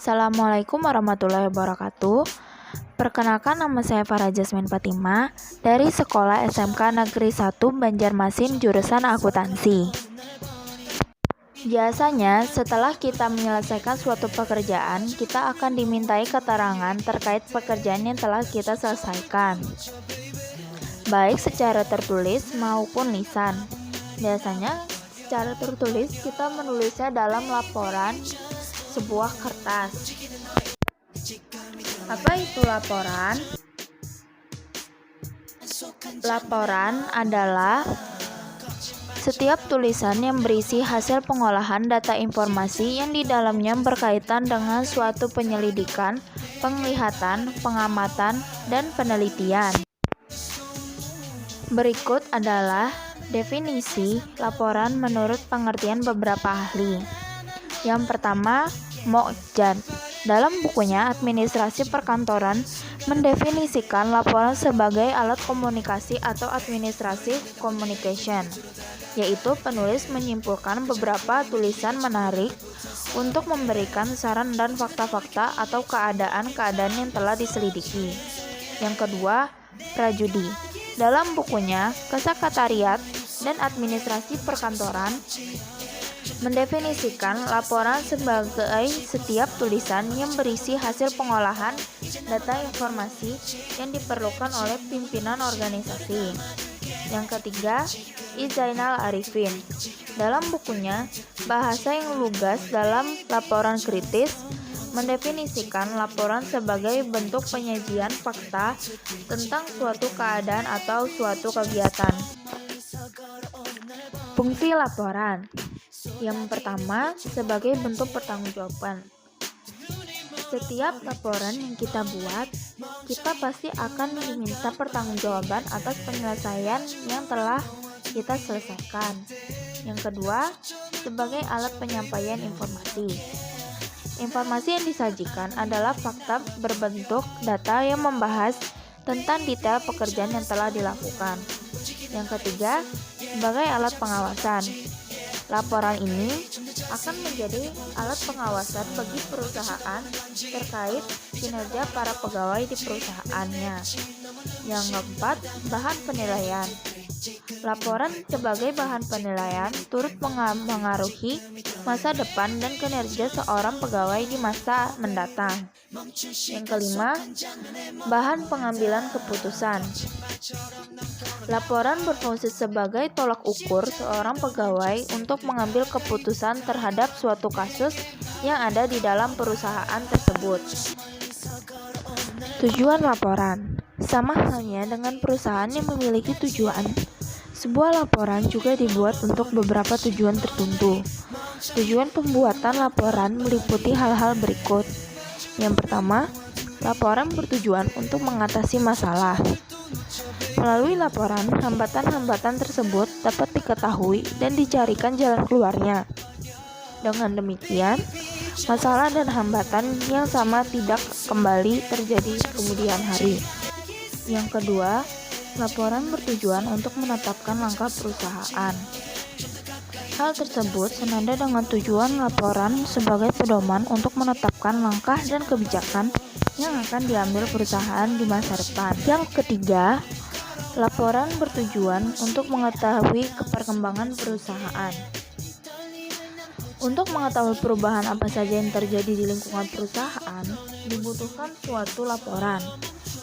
Assalamualaikum warahmatullahi wabarakatuh. Perkenalkan, nama saya Farah Jasmine Fatima dari Sekolah SMK Negeri 1 Banjarmasin jurusan akuntansi. Biasanya setelah kita menyelesaikan suatu pekerjaan, kita akan dimintai keterangan terkait pekerjaan yang telah kita selesaikan, baik secara tertulis maupun lisan. Biasanya secara tertulis kita menulisnya dalam laporan sebuah kertas. Apa itu laporan? Laporan adalah setiap tulisan yang berisi hasil pengolahan data informasi yang di dalamnya berkaitan dengan suatu penyelidikan, penglihatan, pengamatan, dan penelitian. Berikut adalah definisi laporan menurut pengertian beberapa ahli. Yang pertama, Mokjan. Dalam bukunya Administrasi Perkantoran mendefinisikan laporan sebagai alat komunikasi atau administrasi communication, yaitu penulis menyimpulkan beberapa tulisan menarik untuk memberikan saran dan fakta-fakta atau keadaan-keadaan yang telah diselidiki. Yang kedua, Prajudi. Dalam bukunya Kesekretariat dan Administrasi Perkantoran mendefinisikan laporan sebagai setiap tulisan yang berisi hasil pengolahan data informasi yang diperlukan oleh pimpinan organisasi. Yang ketiga, Zainal Arifin. Dalam bukunya Bahasa yang Lugas dalam Laporan Kritis mendefinisikan laporan sebagai bentuk penyajian fakta tentang suatu keadaan atau suatu kegiatan. Fungsi laporan. Yang pertama, sebagai bentuk pertanggungjawaban. Setiap laporan yang kita buat, kita pasti akan diminta pertanggungjawaban atas penyelesaian yang telah kita selesaikan. Yang kedua, sebagai alat penyampaian informasi. Informasi yang disajikan adalah fakta berbentuk data yang membahas tentang detail pekerjaan yang telah dilakukan. Yang ketiga, sebagai alat pengawasan. Laporan ini akan menjadi alat pengawasan bagi perusahaan terkait kinerja para pegawai di perusahaannya. Yang keempat, bahan penilaian. Laporan sebagai bahan penilaian turut mengaruhi masa depan dan kinerja seorang pegawai di masa mendatang. Yang kelima, bahan pengambilan keputusan. Laporan berfungsi sebagai tolak ukur seorang pegawai untuk mengambil keputusan terhadap suatu kasus yang ada di dalam perusahaan tersebut. Tujuan laporan sama halnya dengan perusahaan yang memiliki tujuan. Sebuah laporan juga dibuat untuk beberapa tujuan tertentu. Tujuan pembuatan laporan meliputi hal-hal berikut. Yang pertama, laporan bertujuan untuk mengatasi masalah. Melalui laporan, hambatan-hambatan tersebut dapat diketahui dan dicarikan jalan keluarnya. Dengan demikian, masalah dan hambatan yang sama tidak kembali terjadi kemudian hari. Yang kedua, laporan bertujuan untuk menetapkan langkah perusahaan. Hal tersebut senada dengan tujuan laporan sebagai pedoman untuk menetapkan langkah dan kebijakan yang akan diambil perusahaan di masa depan. Yang ketiga, laporan bertujuan untuk mengetahui perkembangan perusahaan. Untuk mengetahui perubahan apa saja yang terjadi di lingkungan perusahaan, dibutuhkan suatu laporan.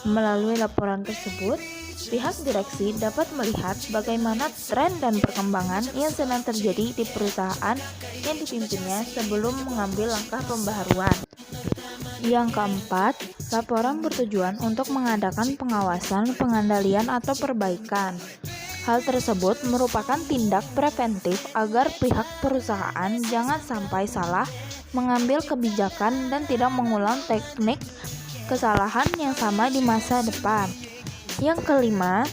Melalui laporan tersebut, pihak direksi dapat melihat bagaimana tren dan perkembangan yang sedang terjadi di perusahaan yang dipimpinnya sebelum mengambil langkah pembaharuan. Yang keempat, laporan bertujuan untuk mengadakan pengawasan, pengendalian, atau perbaikan. Hal tersebut merupakan tindak preventif agar pihak perusahaan jangan sampai salah mengambil kebijakan dan tidak mengulang teknik kesalahan yang sama di masa depan. Yang kelima,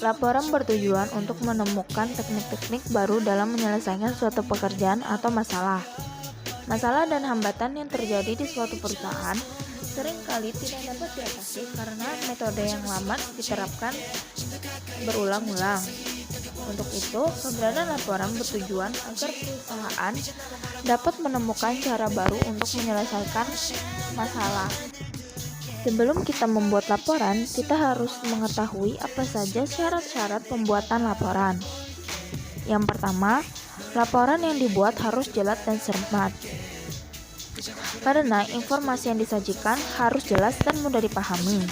laporan bertujuan untuk menemukan teknik-teknik baru dalam menyelesaikan suatu pekerjaan atau masalah. Masalah dan hambatan yang terjadi di suatu perusahaan seringkali tidak dapat diatasi karena metode yang lama diterapkan berulang-ulang. Untuk itu, keberadaan laporan bertujuan agar perusahaan dapat menemukan cara baru untuk menyelesaikan masalah. Sebelum kita membuat laporan, kita harus mengetahui apa saja syarat-syarat pembuatan laporan. Yang pertama, laporan yang dibuat harus jelas dan cermat. Karena informasi yang disajikan harus jelas dan mudah dipahami.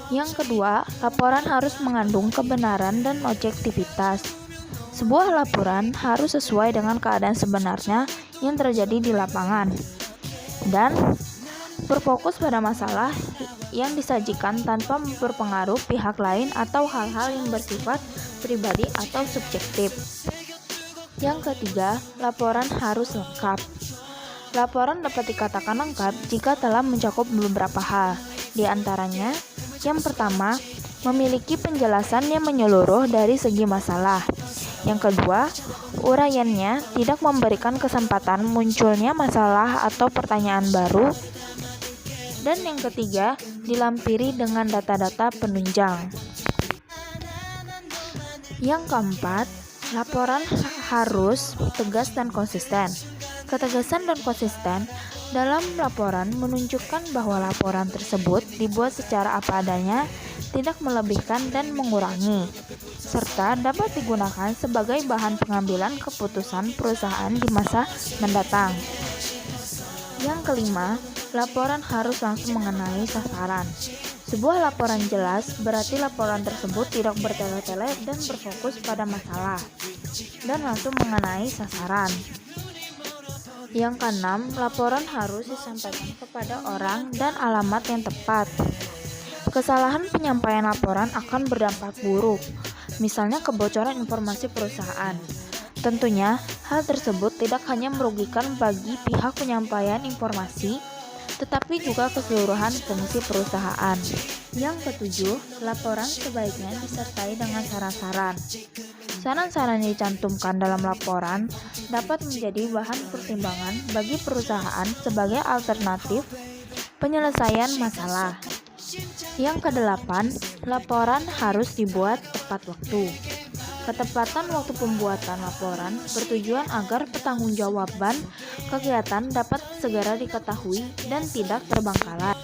Yang kedua, laporan harus mengandung kebenaran dan objektivitas. Sebuah laporan harus sesuai dengan keadaan sebenarnya yang terjadi di lapangan dan berfokus pada masalah yang disajikan tanpa berpengaruh pihak lain atau hal-hal yang bersifat pribadi atau subjektif. Yang ketiga, laporan harus lengkap. Laporan dapat dikatakan lengkap jika telah mencakup beberapa hal. Di antaranya, yang pertama, memiliki penjelasan yang menyeluruh dari segi masalah. Yang kedua, uraiannya tidak memberikan kesempatan munculnya masalah atau pertanyaan baru. Dan yang ketiga, dilampiri dengan data-data penunjang. Yang keempat, laporan harus tegas dan konsisten. Ketegasan dan konsisten dalam laporan menunjukkan bahwa laporan tersebut dibuat secara apa adanya, tidak melebihkan dan mengurangi, serta dapat digunakan sebagai bahan pengambilan keputusan perusahaan di masa mendatang. Yang kelima, laporan harus langsung mengenai sasaran. Sebuah laporan jelas berarti laporan tersebut tidak bertele-tele dan berfokus pada masalah, dan langsung mengenai sasaran. Yang keenam, laporan harus disampaikan kepada orang dan alamat yang tepat. Kesalahan penyampaian laporan akan berdampak buruk, misalnya kebocoran informasi perusahaan. Tentunya, hal tersebut tidak hanya merugikan bagi pihak penyampaian informasi, tetapi juga keseluruhan fungsi perusahaan. Yang ketujuh, laporan sebaiknya disertai dengan saran-saran. Saran-saran yang dicantumkan dalam laporan dapat menjadi bahan pertimbangan bagi perusahaan sebagai alternatif penyelesaian masalah. Yang kedelapan, laporan harus dibuat tepat waktu. Ketepatan waktu pembuatan laporan bertujuan agar pertanggungjawaban kegiatan dapat segera diketahui dan tidak terbengkalai.